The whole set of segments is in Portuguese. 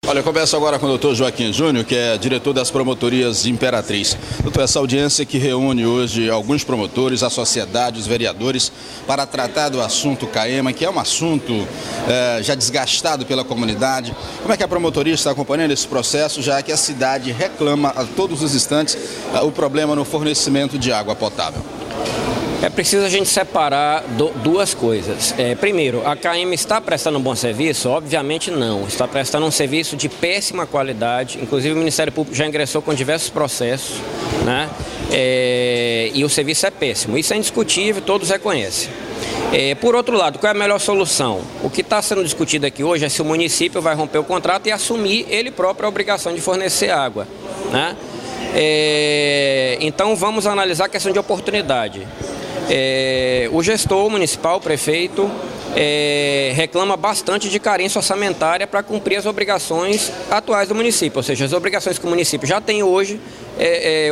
Olha, eu converso agora com o doutor Joaquim Júnior, que é diretor das promotorias de Imperatriz. Doutor, essa audiência que reúne hoje alguns promotores, a sociedade, os vereadores, para tratar do assunto CAEMA, que é um assunto já desgastado pela comunidade. Como é que a promotoria está acompanhando esse processo, já que a cidade reclama a todos os instantes o problema no fornecimento de água potável? É preciso a gente separar duas coisas. Primeiro, a CAEMA está prestando um bom serviço? Obviamente não. Está prestando um serviço de péssima qualidade. Inclusive o Ministério Público já ingressou com diversos processos, né? E o serviço é péssimo. Isso é indiscutível, todos reconhecem. Por outro lado, qual é a melhor solução? O que está sendo discutido aqui hoje é se o município vai romper o contrato e assumir ele próprio a obrigação de fornecer água, né? Então vamos analisar a questão de oportunidade. O gestor municipal, o prefeito, reclama bastante de carência orçamentária para cumprir as obrigações atuais do município, ou seja, as obrigações que o município já tem hoje,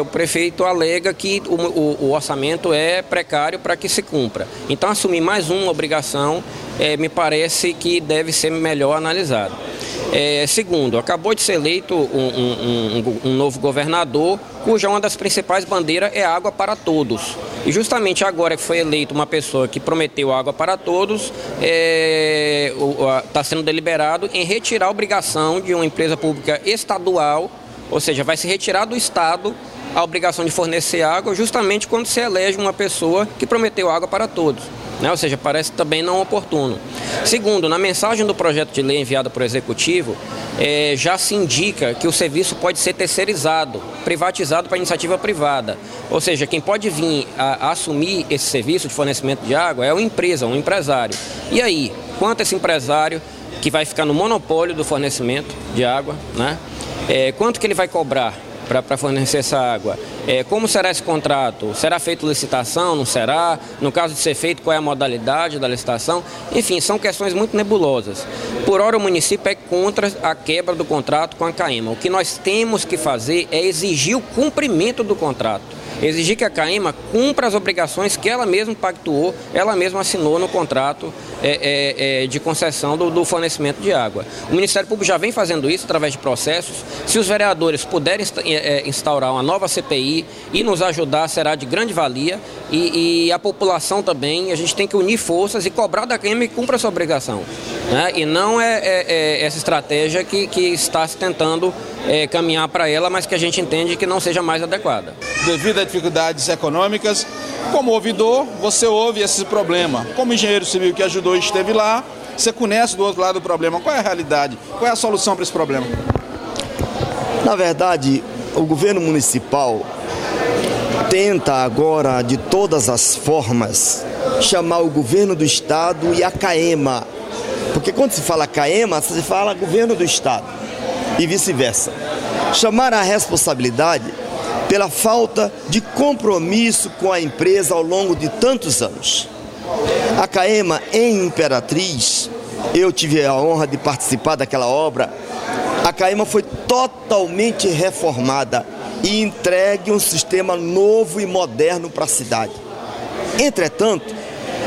o prefeito alega que o orçamento é precário para que se cumpra. Então assumir mais uma obrigação me parece que deve ser melhor analisado. Segundo, acabou de ser eleito um novo governador, cuja uma das principais bandeiras é água para todos. E justamente agora que foi eleito uma pessoa que prometeu água para todos, está sendo deliberado em retirar a obrigação de uma empresa pública estadual, ou seja, vai se retirar do Estado a obrigação de fornecer água justamente quando se elege uma pessoa que prometeu água para todos, né? Ou seja, parece também não oportuno. Segundo, na mensagem do projeto de lei enviada por Executivo, já se indica que o serviço pode ser terceirizado, privatizado para iniciativa privada. Ou seja, quem pode vir a assumir esse serviço de fornecimento de água é uma empresa, um empresário. E aí, quanto esse empresário que vai ficar no monopólio do fornecimento de água, né? Quanto que ele vai cobrar para fornecer essa água? Como será esse contrato? Será feita licitação? Não será? No caso de ser feito, qual é a modalidade da licitação? Enfim, são questões muito nebulosas. Por hora, o município é contra a quebra do contrato com a CAEMA. O que nós temos que fazer é exigir o cumprimento do contrato. Exigir que a CAEMA cumpra as obrigações que ela mesma pactuou, ela mesma assinou no contrato de concessão do fornecimento de água. O Ministério Público já vem fazendo isso através de processos. Se os vereadores puderem instaurar uma nova CPI e nos ajudar, será de grande valia. E a população também, a gente tem que unir forças e cobrar da CAEMA que cumpra a sua obrigação, né? E não essa estratégia que está se tentando caminhar para ela, mas que a gente entende que não seja mais adequada. Devido a dificuldades econômicas, como ouvidor, você ouve esse problema. Como engenheiro civil que ajudou e esteve lá, você conhece do outro lado do problema. Qual é a realidade? Qual é a solução para esse problema? Na verdade, o governo municipal tenta agora, de todas as formas, chamar o governo do estado e a CAEMA. Porque quando se fala CAEMA, se fala governo do estado e vice-versa. Chamar a responsabilidade pela falta de compromisso com a empresa ao longo de tantos anos. A CAEMA em Imperatriz, eu tive a honra de participar daquela obra. A CAEMA foi totalmente reformada e entregue um sistema novo e moderno para a cidade. Entretanto,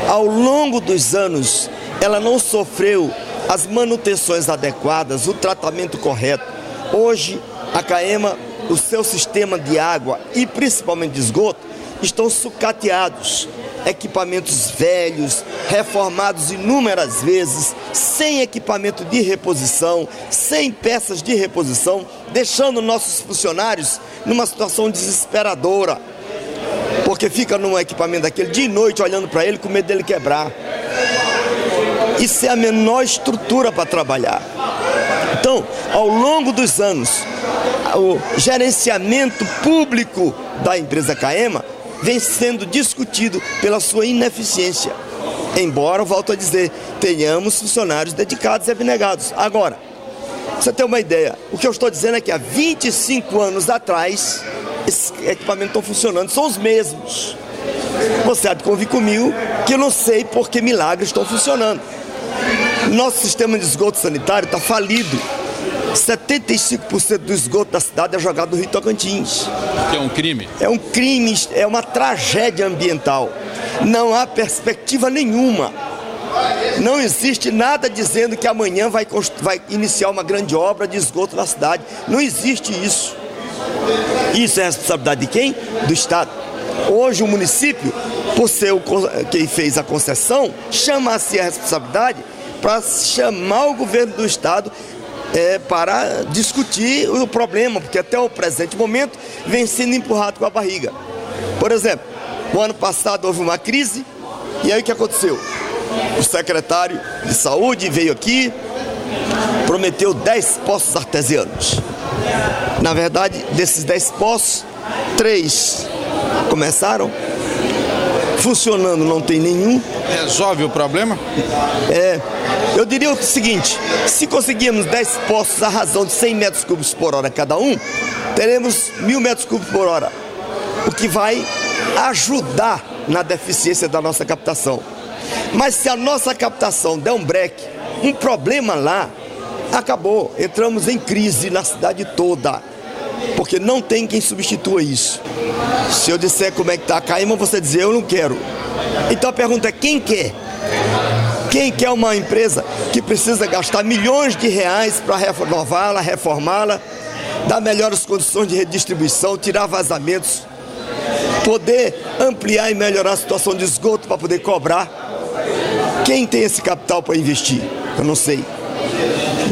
ao longo dos anos, ela não sofreu as manutenções adequadas, o tratamento correto. Hoje, a CAEMA, o seu sistema de água e principalmente de esgoto estão sucateados. Equipamentos velhos, reformados inúmeras vezes, sem equipamento de reposição, sem peças de reposição, deixando nossos funcionários numa situação desesperadora, porque fica num equipamento daquele de noite olhando para ele com medo dele quebrar. Isso é a menor estrutura para trabalhar. Então, ao longo dos anos, o gerenciamento público da empresa CAEMA vem sendo discutido pela sua ineficiência. Embora, volto a dizer, tenhamos funcionários dedicados e abnegados. Agora, pra você ter uma ideia, o que eu estou dizendo é que há 25 anos atrás, esses equipamentos estão funcionando, são os mesmos. Você há de convir comigo que eu não sei por que milagres estão funcionando. Nosso sistema de esgoto sanitário está falido. 75% do esgoto da cidade é jogado no Rio Tocantins. É um crime? É um crime, é uma tragédia ambiental. Não há perspectiva nenhuma Não existe nada dizendo que amanhã vai iniciar uma grande obra de esgoto na cidade. Não existe isso. Isso é responsabilidade de quem? Do Estado. Hoje o município, por ser quem fez a concessão, chama a si a responsabilidade para chamar o governo do Estado para discutir o problema, porque até o presente momento vem sendo empurrado com a barriga. Por exemplo, no ano passado houve uma crise, e aí o que aconteceu? O secretário de saúde veio aqui, prometeu 10 poços artesianos. Na verdade, desses 10 poços, 3 começaram, funcionando não tem nenhum. Resolve o problema? Eu diria o seguinte: se conseguirmos 10 poços à razão de 100 metros cúbicos por hora cada um, teremos 1000 metros cúbicos por hora, o que vai ajudar na deficiência da nossa captação. Mas se a nossa captação der um breque, um problema lá, acabou, entramos em crise na cidade toda, porque não tem quem substitua isso. Se eu disser como é que está a Caima, você dizer eu não quero. Então a pergunta é: quem quer? Quem quer uma empresa que precisa gastar milhões de reais para renová-la, reformá-la, dar melhores condições de redistribuição, tirar vazamentos, poder ampliar e melhorar a situação de esgoto para poder cobrar? Quem tem esse capital para investir? Eu não sei.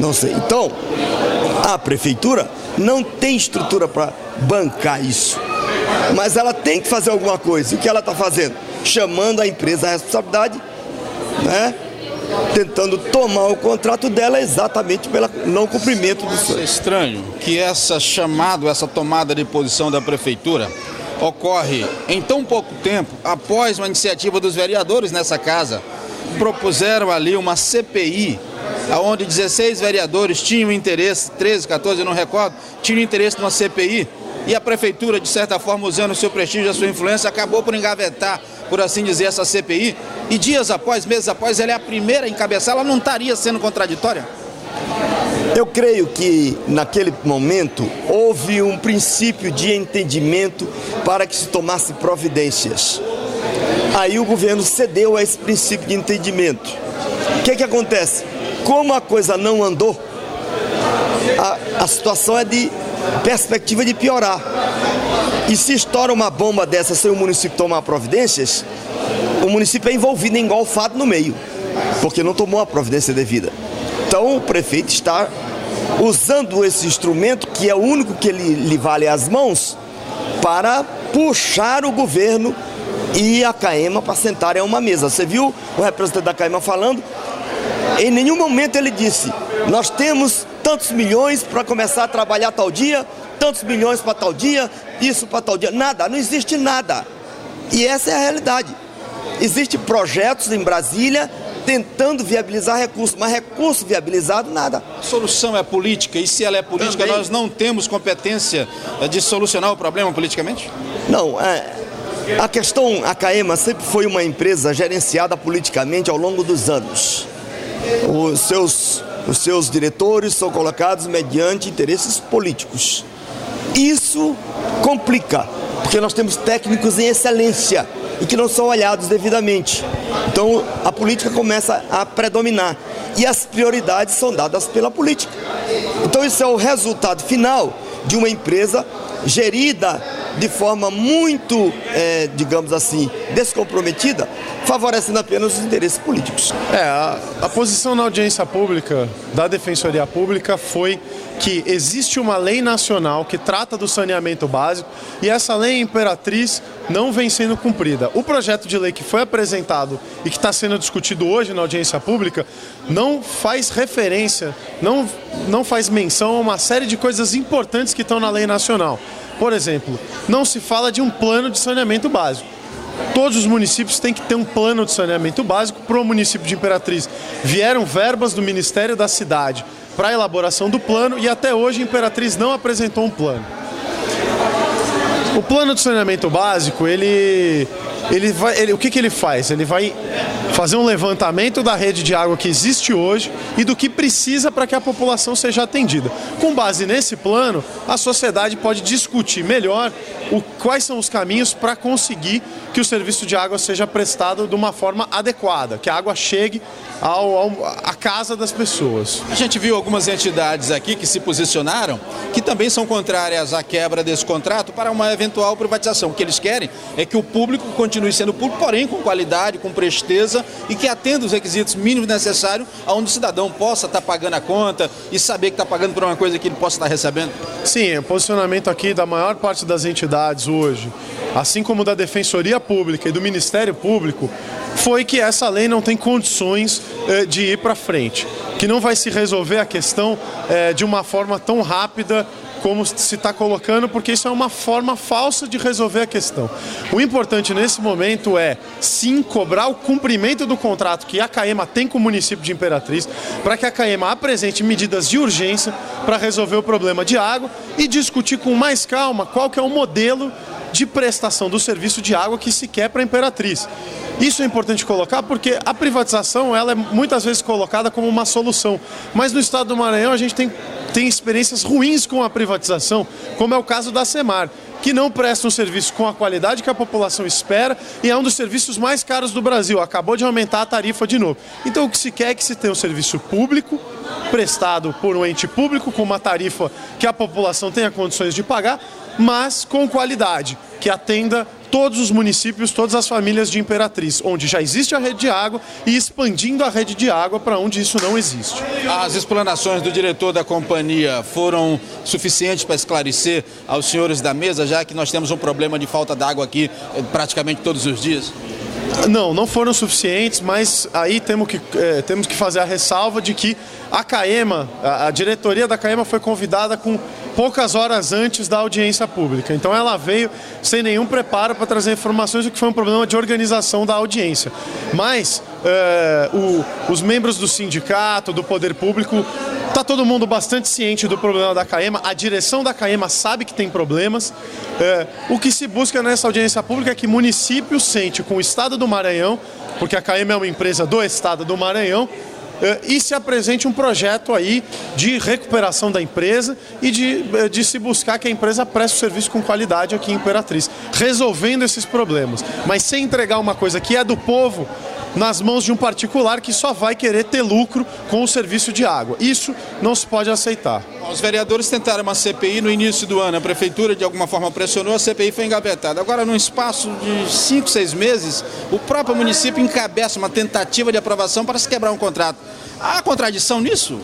Não sei. Então, a prefeitura não tem estrutura para bancar isso. Mas ela tem que fazer alguma coisa. E o que ela está fazendo? Chamando a empresa à responsabilidade, né? Tentando tomar o contrato dela exatamente pelo não cumprimento do sonho. É estranho que essa tomada de posição da prefeitura ocorre em tão pouco tempo, após uma iniciativa dos vereadores nessa casa. Propuseram ali uma CPI, onde 16 vereadores tinham interesse, 13, 14, eu não recordo, tinham interesse numa CPI, e a prefeitura, de certa forma, usando o seu prestígio e a sua influência, acabou por engavetar, por assim dizer, essa CPI, e dias após, meses após, ela é a primeira a encabeçar. Ela não estaria sendo contraditória? Eu creio que, naquele momento, houve um princípio de entendimento para que se tomasse providências. Aí o governo cedeu a esse princípio de entendimento. O que acontece? Como a coisa não andou, a situação é de perspectiva de piorar. E se estoura uma bomba dessa sem o município tomar providências, o município é envolvido em engolfado no meio, porque não tomou a providência devida. Então o prefeito está usando esse instrumento, que é o único que lhe vale as mãos, para puxar o governo e a Caema para sentarem a uma mesa. Você viu o representante da Caema falando? Em nenhum momento ele disse: nós temos tantos milhões para começar a trabalhar tal dia, tantos milhões para tal dia, isso para tal dia. Nada, não existe nada. E essa é a realidade. Existem projetos em Brasília tentando viabilizar recursos, mas recurso viabilizado, nada. A solução é política, e se ela é política, também nós não temos competência de solucionar o problema politicamente? Não, a Caema sempre foi uma empresa gerenciada politicamente ao longo dos anos. Os seus diretores são colocados mediante interesses políticos. Isso complica, porque nós temos técnicos em excelência e que não são olhados devidamente. Então a política começa a predominar e as prioridades são dadas pela política. Então isso é o resultado final de uma empresa gerida de forma muito, digamos assim, descomprometida, favorecendo apenas os interesses políticos. A posição na audiência pública da Defensoria Pública foi que existe uma lei nacional que trata do saneamento básico e essa lei imperatriz não vem sendo cumprida. O projeto de lei que foi apresentado e que está sendo discutido hoje na audiência pública não faz referência, não faz menção a uma série de coisas importantes que estão na lei nacional. Por exemplo, não se fala de um plano de saneamento básico. Todos os municípios têm que ter um plano de saneamento básico. Para o município de Imperatriz vieram verbas do Ministério da Cidade para a elaboração do plano e até hoje Imperatriz não apresentou um plano. O plano de saneamento básico, o que ele faz? Ele vai fazer um levantamento da rede de água que existe hoje e do que precisa para que a população seja atendida. Com base nesse plano, a sociedade pode discutir melhor quais são os caminhos para conseguir que o serviço de água seja prestado de uma forma adequada, que a água chegue à casa das pessoas. A gente viu algumas entidades aqui que se posicionaram, que também são contrárias à quebra desse contrato para uma eventual privatização. O que eles querem é que o público continue sendo público, porém com qualidade, com presteza e que atenda os requisitos mínimos necessários, onde o cidadão possa estar pagando a conta e saber que está pagando por uma coisa que ele possa estar recebendo. Sim, o posicionamento aqui da maior parte das entidades hoje, assim como da Defensoria Pública e do Ministério Público, foi que essa lei não tem condições de ir para frente, que não vai se resolver a questão de uma forma tão rápida como se está colocando, porque isso é uma forma falsa de resolver a questão. O importante nesse momento é, sim, cobrar o cumprimento do contrato que a CAEMA tem com o município de Imperatriz, para que a CAEMA apresente medidas de urgência para resolver o problema de água e discutir com mais calma qual que é o modelo de prestação do serviço de água que se quer para a Imperatriz. Isso é importante colocar porque a privatização ela é muitas vezes colocada como uma solução, mas no estado do Maranhão a gente tem experiências ruins com a privatização, como é o caso da Semar, que não presta um serviço com a qualidade que a população espera e é um dos serviços mais caros do Brasil. Acabou de aumentar a tarifa de novo. Então o que se quer é que se tenha um serviço público, prestado por um ente público, com uma tarifa que a população tenha condições de pagar, mas com qualidade, que atenda todos os municípios, todas as famílias de Imperatriz, onde já existe a rede de água e expandindo a rede de água para onde isso não existe. As explanações do diretor da companhia foram suficientes para esclarecer aos senhores da mesa, já que nós temos um problema de falta d'água aqui praticamente todos os dias? Não foram suficientes, mas aí temos que fazer a ressalva de que a CAEMA, a diretoria da CAEMA foi convidada com poucas horas antes da audiência pública. Então ela veio sem nenhum preparo para trazer informações, o que foi um problema de organização da audiência. Mas os membros do sindicato, do poder público, está todo mundo bastante ciente do problema da CAEMA, a direção da CAEMA sabe que tem problemas. O que se busca nessa audiência pública é que o município sente com o Estado do Maranhão, porque a CAEMA é uma empresa do Estado do Maranhão, e se apresente um projeto aí de recuperação da empresa e de se buscar que a empresa preste o serviço com qualidade aqui em Imperatriz, resolvendo esses problemas, mas sem entregar uma coisa que é do povo nas mãos de um particular que só vai querer ter lucro com o serviço de água. Isso não se pode aceitar. Os vereadores tentaram uma CPI no início do ano, a prefeitura de alguma forma pressionou, a CPI foi engavetada. Agora, num espaço de 5, 6 meses, o próprio município encabeça uma tentativa de aprovação para se quebrar um contrato. Há contradição nisso?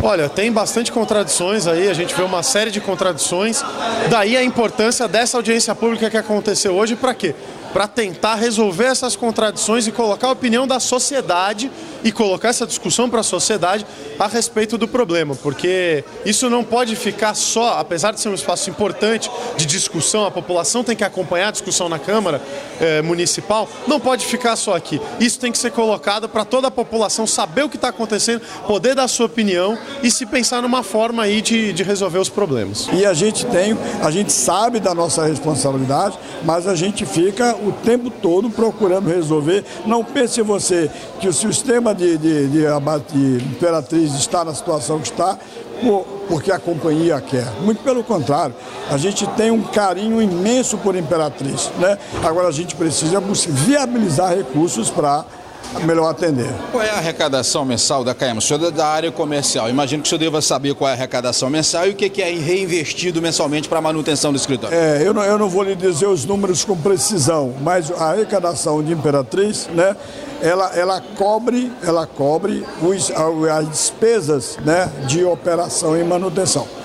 Olha, tem bastante contradições aí, a gente vê uma série de contradições, daí a importância dessa audiência pública que aconteceu hoje, para quê? Para tentar resolver essas contradições e colocar a opinião da sociedade e colocar essa discussão para a sociedade a respeito do problema, porque isso não pode ficar só, apesar de ser um espaço importante de discussão, a população tem que acompanhar a discussão na Câmara Municipal, não pode ficar só aqui. Isso tem que ser colocado para toda a população saber o que está acontecendo, poder dar sua opinião e se pensar numa forma aí de resolver os problemas. E a gente sabe da nossa responsabilidade, mas a gente fica o tempo todo procurando resolver. Não pense você que o sistema de Imperatriz está na situação que está porque a companhia quer. Muito pelo contrário, a gente tem um carinho imenso por Imperatriz, né? Agora a gente precisa viabilizar recursos para melhor atender. Qual é a arrecadação mensal da CAEMA? O senhor é da área comercial. Imagino que o senhor deva saber qual é a arrecadação mensal e o que é reinvestido mensalmente para a manutenção do escritório. Eu não vou lhe dizer os números com precisão, mas a arrecadação de Imperatriz, né, ela cobre as despesas, né, de operação e manutenção.